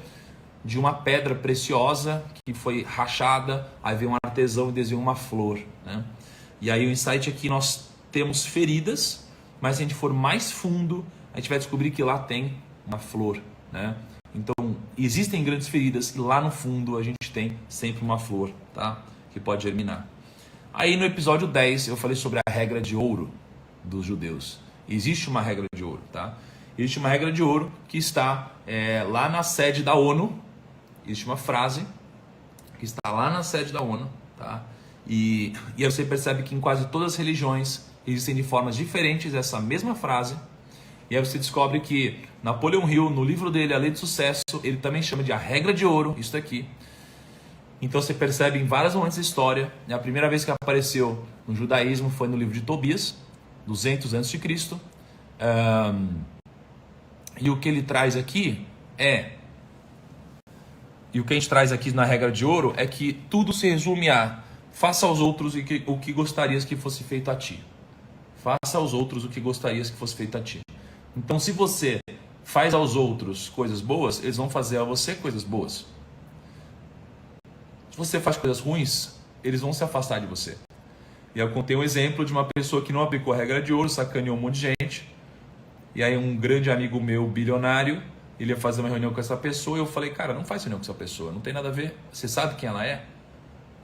de uma pedra preciosa que foi rachada, aí veio um artesão e desenhou uma flor, né? E aí o insight é que nós temos feridas, mas se a gente for mais fundo, a gente vai descobrir que lá tem uma flor, né? Então existem grandes feridas e lá no fundo a gente tem sempre uma flor, tá? Que pode germinar. Aí no episódio 10 eu falei sobre a regra de ouro dos judeus. Existe uma regra de ouro, tá? Existe uma regra de ouro que está lá na sede da ONU. Existe uma frase que está lá na sede da ONU, tá? E aí você percebe que em quase todas as religiões existem de formas diferentes essa mesma frase. E aí você descobre que Napoleon Hill, no livro dele, A Lei do Sucesso, ele também chama de a regra de ouro, isso aqui. Então você percebe em vários momentos da história, a primeira vez que apareceu no judaísmo foi no livro de Tobias, 200 a.C. E o que ele traz aqui e o que a gente traz aqui na regra de ouro é que tudo se resume a faça aos outros o que gostarias que fosse feito a ti. Faça aos outros o que gostarias que fosse feito a ti. Então se você faz aos outros coisas boas, eles vão fazer a você coisas boas. Se você faz coisas ruins, eles vão se afastar de você. E eu contei um exemplo de uma pessoa que não aplicou a regra de ouro, sacaneou um monte de gente. E aí um grande amigo meu, bilionário, ele ia fazer uma reunião com essa pessoa e eu falei, cara, não faz reunião com essa pessoa, não tem nada a ver, você sabe quem ela é?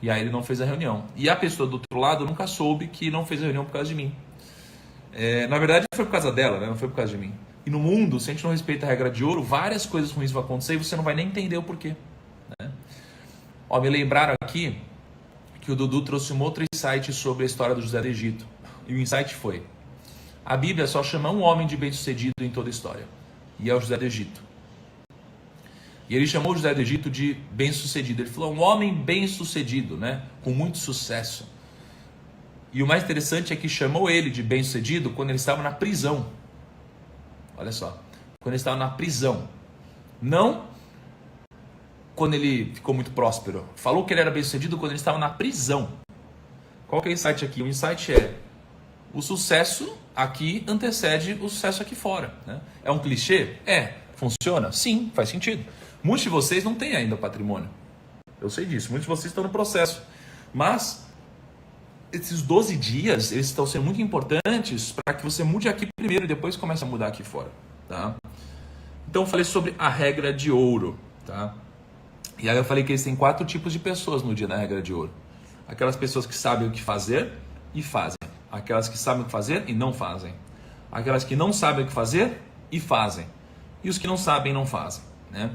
E aí ele não fez a reunião. E a pessoa do outro lado nunca soube que não fez a reunião por causa de mim. Na verdade foi por causa dela, né? Não foi por causa de mim. E no mundo, se a gente não respeita a regra de ouro, várias coisas ruins vão acontecer e você não vai nem entender o porquê, né? Ó, me lembraram aqui que o Dudu trouxe um outro insight sobre a história do José do Egito. E o insight foi: a Bíblia só chama um homem de bem-sucedido em toda a história, e é o José do Egito. E ele chamou o José do Egito de bem-sucedido. Ele falou, um homem bem-sucedido, né? Com muito sucesso. E o mais interessante é que chamou ele de bem-sucedido quando ele estava na prisão. Olha só, quando ele estava na prisão. Não quando ele ficou muito próspero. Falou que ele era bem-sucedido quando ele estava na prisão. Qual que é o insight aqui? O insight é: o sucesso aqui antecede o sucesso aqui fora, né? É um clichê? Funciona? Sim, faz sentido. Muitos de vocês não têm ainda patrimônio. Eu sei disso. Muitos de vocês estão no processo. Mas esses 12 dias, eles estão sendo muito importantes para que você mude aqui primeiro e depois comece a mudar aqui fora, tá? Então eu falei sobre a regra de ouro, tá? E aí eu falei que existem 4 tipos de pessoas no dia da regra de ouro. Aquelas pessoas que sabem o que fazer e fazem. Aquelas que sabem o que fazer e não fazem. Aquelas que não sabem o que fazer e fazem. E os que não sabem não fazem, né?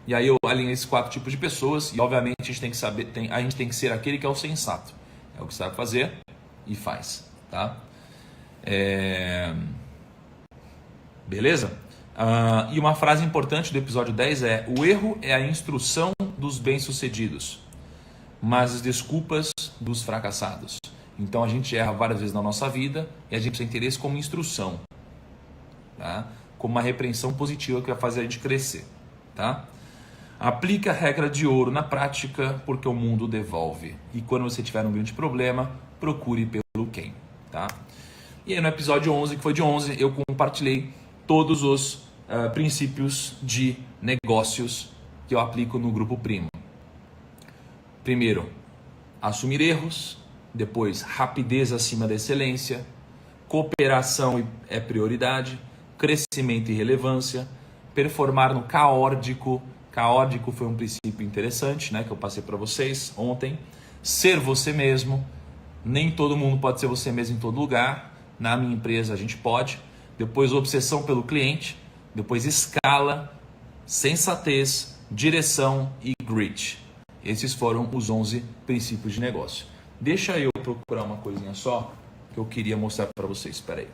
E aí eu alinhei esses 4 tipos de pessoas e obviamente a gente tem que saber, a gente tem que ser aquele que é o sensato. É o que sabe fazer e faz, tá? Beleza? E uma frase importante do episódio 10 é: o erro é a instrução dos bem-sucedidos, mas as desculpas dos fracassados. Então a gente erra várias vezes na nossa vida e a gente precisa entender isso como instrução, tá? Como uma repreensão positiva que vai fazer a gente crescer, tá? Aplique a regra de ouro na prática, porque o mundo devolve. E quando você tiver um grande problema, procure pelo quem, tá? E aí no episódio 11, que foi de 11, eu compartilhei todos os princípios de negócios que eu aplico no Grupo Primo. Primeiro, assumir erros. Depois, rapidez acima da excelência. Cooperação é prioridade. Crescimento e relevância. performar no caórdico. Caórdico foi um princípio interessante, né, que eu passei para vocês ontem. Ser você mesmo. Nem todo mundo pode ser você mesmo em todo lugar. Na minha empresa a gente pode. Depois obsessão pelo cliente. Depois escala, sensatez, direção e grit. Esses foram os 11 princípios de negócio. Deixa eu procurar uma coisinha só que eu queria mostrar para vocês. Espera aí.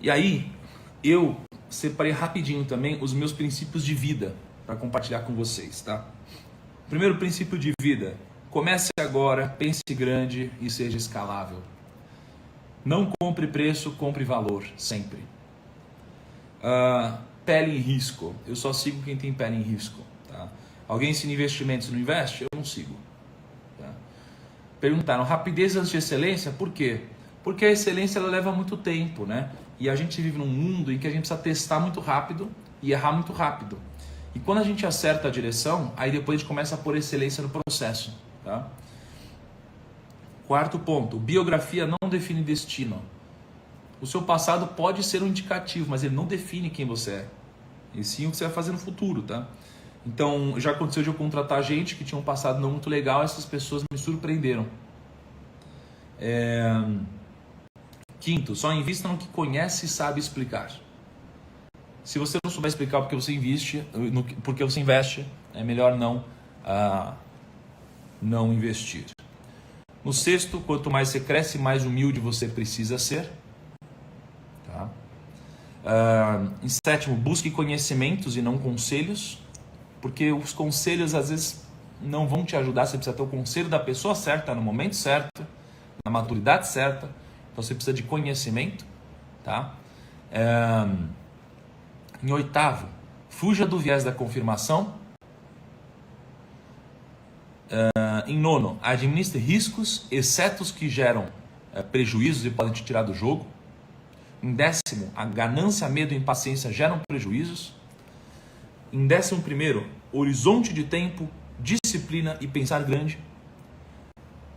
E aí, eu separei rapidinho também os meus princípios de vida para compartilhar com vocês, tá? Primeiro princípio de vida: comece agora, pense grande e seja escalável. Não compre preço, compre valor, sempre. Pele em risco. Eu só sigo quem tem pele em risco. Tá? Alguém ensina investimentos e não investe? Eu não sigo. Tá? Perguntaram, rapidez antes de excelência? Por quê? Porque a excelência ela leva muito tempo, né? E a gente vive num mundo em que a gente precisa testar muito rápido e errar muito rápido. E quando a gente acerta a direção, aí depois a gente começa a pôr excelência no processo. Tá? Quarto ponto, biografia não define destino. O seu passado pode ser um indicativo, mas ele não define quem você é. E sim o que você vai fazer no futuro, tá? Então, já aconteceu de eu contratar gente que tinha um passado não muito legal, essas pessoas me surpreenderam. Quinto, só invista no que conhece e sabe explicar. Se você não souber explicar porque você investe, é melhor não investir. No sexto, quanto mais você cresce, mais humilde você precisa ser. Tá? Em sétimo, busque conhecimentos e não conselhos, porque os conselhos às vezes não vão te ajudar. Você precisa ter o conselho da pessoa certa, no momento certo, na maturidade certa. Então você precisa de conhecimento. Tá? Em oitavo, fuja do viés da confirmação. Em nono, administre riscos, exceto os que geram prejuízos e podem te tirar do jogo. Em décimo, a ganância, medo e impaciência geram prejuízos. Em 11º, horizonte de tempo, disciplina e pensar grande.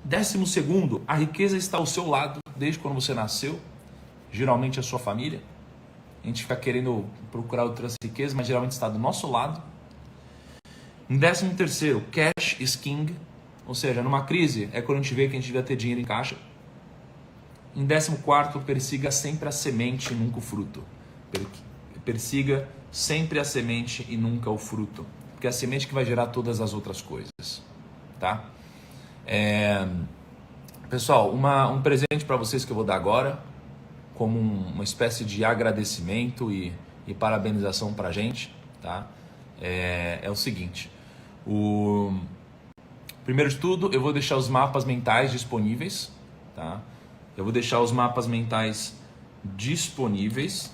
12º, a riqueza está ao seu lado desde quando você nasceu, geralmente a sua família. A gente fica querendo procurar outras riquezas, mas geralmente está do nosso lado. Em 13º, cash is king, ou seja, numa crise é quando a gente vê que a gente devia ter dinheiro em caixa. Em 14º, persiga sempre a semente e nunca o fruto. Persiga sempre a semente e nunca o fruto, porque é a semente que vai gerar todas as outras coisas. Tá? Pessoal, um presente para vocês que eu vou dar agora, como uma espécie de agradecimento e parabenização para a gente, tá? É o seguinte, primeiro de tudo eu vou deixar os mapas mentais disponíveis, tá? Eu vou deixar os mapas mentais disponíveis,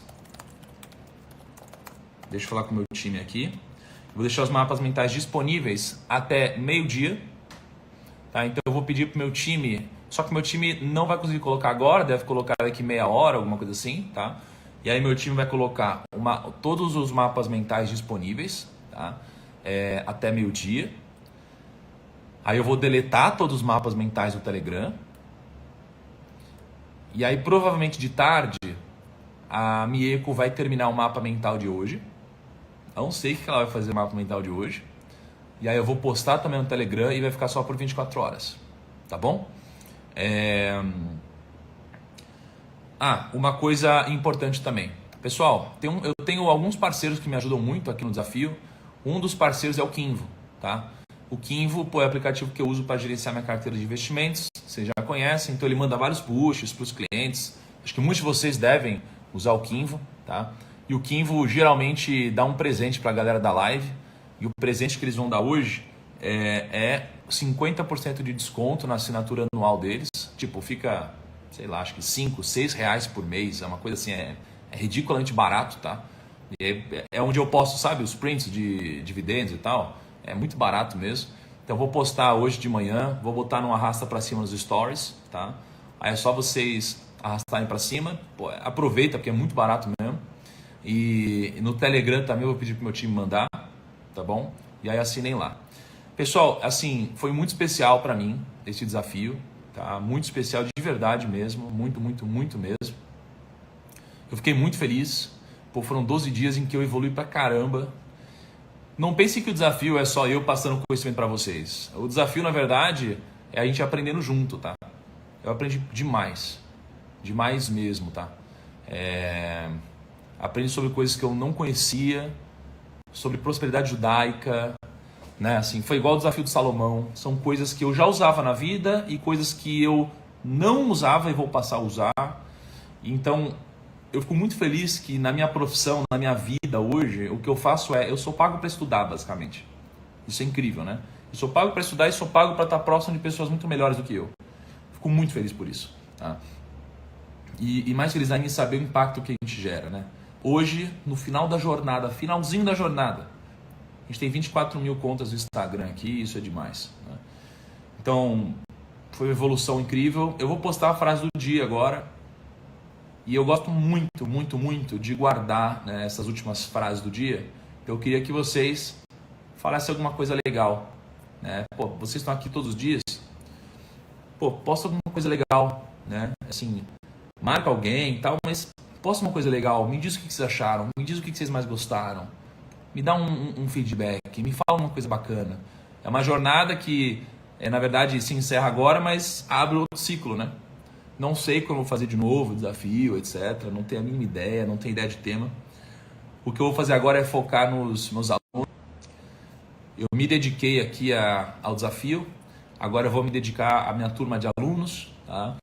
deixa eu falar com o meu time aqui, eu vou deixar os mapas mentais disponíveis até meio-dia, tá? Então eu vou pedir para o meu time, só que meu time não vai conseguir colocar agora, deve colocar daqui meia hora, alguma coisa assim, tá? E aí meu time vai colocar todos os mapas mentais disponíveis, tá? Até meio-dia. Aí eu vou deletar todos os mapas mentais do Telegram. E aí provavelmente de tarde a Mieko vai terminar o mapa mental de hoje. Eu não sei o que ela vai fazer no mapa mental de hoje. E aí eu vou postar também no Telegram e vai ficar só por 24 horas. Tá bom? Uma coisa importante também. Pessoal, eu tenho alguns parceiros que me ajudam muito aqui no desafio. Um dos parceiros é o Kinvo, tá? O Kinvo é o aplicativo que eu uso para gerenciar minha carteira de investimentos. Vocês já conhecem, então ele manda vários pushes para os clientes. Acho que muitos de vocês devem usar o Kinvo, tá? E o Kinvo geralmente dá um presente para a galera da live. E o presente que eles vão dar hoje é 50% de desconto na assinatura anual deles. Tipo, fica, sei lá, acho que 5, 6 reais por mês. É uma coisa assim, é ridiculamente barato, tá? É onde eu posto, sabe, os prints de dividendos e tal. É muito barato mesmo. Então eu vou postar hoje de manhã, vou botar num arrasta para cima nos stories, tá? Aí é só vocês arrastarem para cima. Pô, aproveita porque é muito barato mesmo. E no Telegram também eu vou pedir pro meu time mandar. tá bom? E aí assinem lá. Pessoal, assim, foi muito especial para mim esse desafio, tá? Muito especial de verdade mesmo, muito, muito, muito mesmo. Eu fiquei muito feliz, pô, foram 12 dias em que eu evolui pra caramba. Não pense que o desafio é só eu passando conhecimento para vocês. O desafio, na verdade, é a gente aprendendo junto, tá? Eu aprendi demais, demais mesmo, tá? Aprendi sobre coisas que eu não conhecia, sobre prosperidade judaica, né? Assim, foi igual o desafio de Salomão. São coisas que eu já usava na vida e coisas que eu não usava e vou passar a usar. Então, eu fico muito feliz que na minha profissão, na minha vida hoje, o que eu faço eu sou pago para estudar, basicamente. Isso é incrível, né? Eu sou pago para estudar e sou pago para estar próximo de pessoas muito melhores do que eu. Fico muito feliz por isso, tá? E mais feliz ainda em saber o impacto que a gente gera, né? Hoje, no final da jornada, finalzinho da jornada, a gente tem 24 mil contas no Instagram aqui, isso é demais, né? Então, foi uma evolução incrível. Eu vou postar a frase do dia agora. E eu gosto muito, muito, muito de guardar, né, essas últimas frases do dia. Então eu queria que vocês falassem alguma coisa legal, né? Pô, vocês estão aqui todos os dias. Pô, posta alguma coisa legal, né? Assim, marca alguém e tal, mas posta uma coisa legal. Me diz o que vocês acharam, me diz o que vocês mais gostaram. Me dá um feedback, me fala uma coisa bacana. É uma jornada que, na verdade, se encerra agora, mas abre outro ciclo, né? Não sei como vou fazer de novo, desafio, etc. Não tenho a mínima ideia, não tenho ideia de tema. O que eu vou fazer agora é focar nos meus alunos. Eu me dediquei aqui ao desafio. Agora eu vou me dedicar à minha turma de alunos. Tá?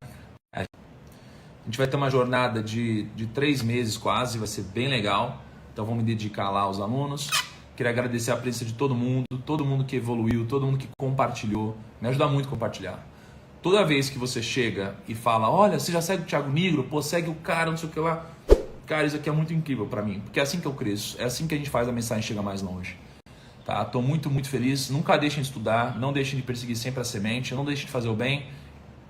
A gente vai ter uma jornada de 3 meses quase, vai ser bem legal. Então vou me dedicar lá aos alunos. Queria agradecer a presença de todo mundo que evoluiu, todo mundo que compartilhou. Me ajuda muito a compartilhar. Toda vez que você chega e fala, olha, você já segue o Thiago Nigro, pô, segue o cara, não sei o que lá. Cara, isso aqui é muito incrível pra mim, porque é assim que eu cresço, é assim que a gente faz a mensagem chegar mais longe. Tá? Tô muito, muito feliz. Nunca deixem de estudar, não deixem de perseguir sempre a semente, não deixem de fazer o bem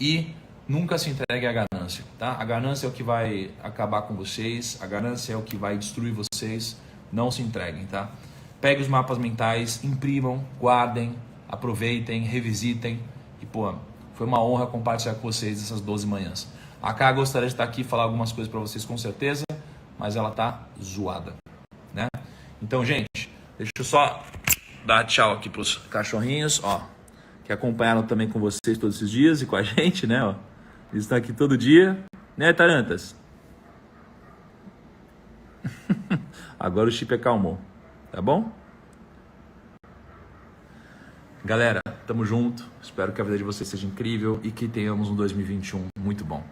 e nunca se entregue à ganância. Tá? A ganância é o que vai acabar com vocês, a ganância é o que vai destruir vocês. Não se entreguem, tá? Peguem os mapas mentais, imprimam, guardem, aproveitem, revisitem e, pô, foi uma honra compartilhar com vocês essas 12 manhãs. A Ká gostaria de estar aqui e falar algumas coisas para vocês com certeza, mas ela tá zoada, né? Então, gente, deixa eu só dar tchau aqui pros cachorrinhos, ó, que acompanharam também com vocês todos esses dias e com a gente, né, ó. Eles estão aqui todo dia, né, Tarantas? Agora o chip acalmou, tá bom? Galera, tamo junto. Espero que a vida de vocês seja incrível e que tenhamos um 2021 muito bom.